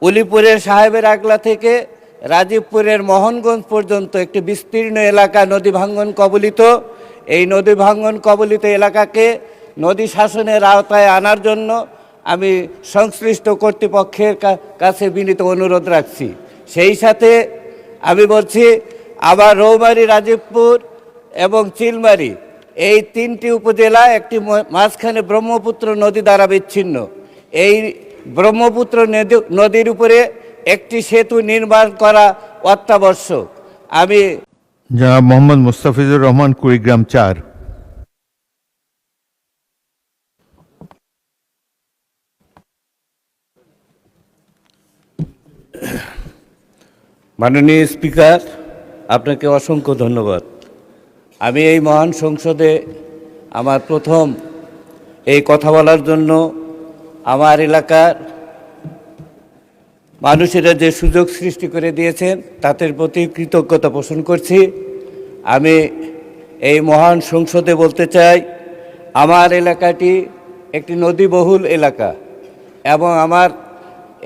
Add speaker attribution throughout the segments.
Speaker 1: উলিপুরের সাহেবের আগলা থেকে রাজীবপুরের মোহনগঞ্জ পর্যন্ত একটি বিস্তীর্ণ এলাকা নদী ভাঙ্গন কবলিত। এই নদী ভাঙ্গন কবলিত এলাকাকে নদী শাসনের আওতায় আনার জন্য আমি সংশ্লিষ্ট কর্তৃপক্ষের কাছে বিনীত অনুরোধ রাখছি। সেই সাথে আমি বলছি, আবার রৌমারী, রাজীবপুর এবং চিলমারী এই তিনটি উপজেলা একটি মাঝখানে ব্রহ্মপুত্র নদী দ্বারা বিচ্ছিন্ন। এই ব্রহ্মপুত্র নদীর উপরে একটি সেতু নির্মাণ করা অত্যাবশ্যক। আমি
Speaker 2: জনাব মোহাম্মদ মুস্তাফিজুর রহমান, কুড়িগ্রাম ৪।
Speaker 1: মাননীয় স্পিকার, আপনাকে অসংখ্য ধন্যবাদ। আমি এই মহান সংসদে আমার প্রথম এই কথা বলার জন্য আমার এলাকার মানুষেরা যে সুযোগ সৃষ্টি করে দিয়েছেন তাদের প্রতি কৃতজ্ঞতা পোষণ করছি। আমি এই মহান সংসদে বলতে চাই, আমার এলাকাটি একটি নদীবহুল এলাকা এবং আমার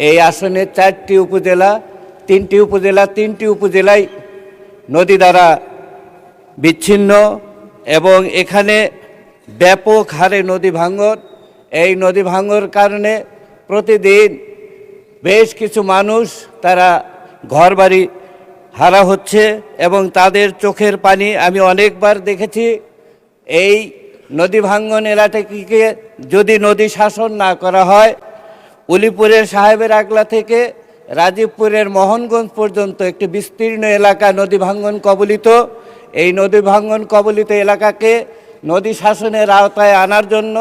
Speaker 1: এই আসনের 4টি উপজেলা, 3টি উপজেলায় নদী দ্বারা বিচ্ছিন্ন এবং এখানে ব্যাপক হারে নদী ভাঙন। এই নদী ভাঙনের কারণে প্রতিদিন বেশ কিছু মানুষ তারা ঘরবাড়ি হারা হচ্ছে এবং তাদের চোখের পানি আমি অনেকবার দেখেছি। এই নদী ভাঙ্গন এলাকাটিকে যদি নদী শাসন না করা হয়, উলিপুরের সাহেবের আগলা থেকে রাজীবপুরের মোহনগঞ্জ পর্যন্ত একটি বিস্তীর্ণ এলাকা নদী ভাঙ্গন কবলিত। এই নদী ভাঙ্গন কবলিত এলাকাকে নদী শাসনের আওতায় আনার জন্য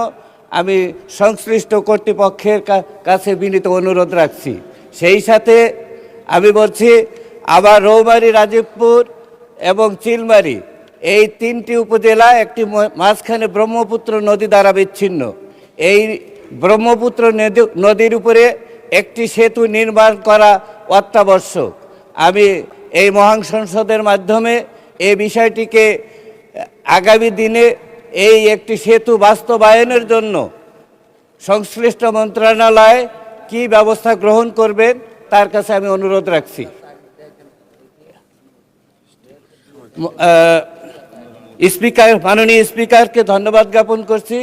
Speaker 1: আমি সংশ্লিষ্ট কর্তৃপক্ষের কাছে বিনীত অনুরোধ রাখছি। সেই সাথে আমি বলছি, আবার রৌমারী, রাজীবপুর এবং চিলমারী এই তিনটি উপজেলা একটি মাঝখানে ব্রহ্মপুত্র নদী দ্বারা বিচ্ছিন্ন। এই ব্রহ্মপুত্র নদীর উপরে একটি সেতু নির্মাণ করা অত্যাবশ্যক। আমি এই মহান সংসদের মাধ্যমে এই বিষয়টিকে আগামী দিনে এই একটি সেতু বাস্তবায়নের জন্য সংশ্লিষ্ট মন্ত্রণালয় কি ব্যবস্থা গ্রহণ করবেন তার কাছে আমি অনুরোধ রাখছি। স্পিকার, মাননীয় স্পিকারকে ধন্যবাদ জ্ঞাপন করছি।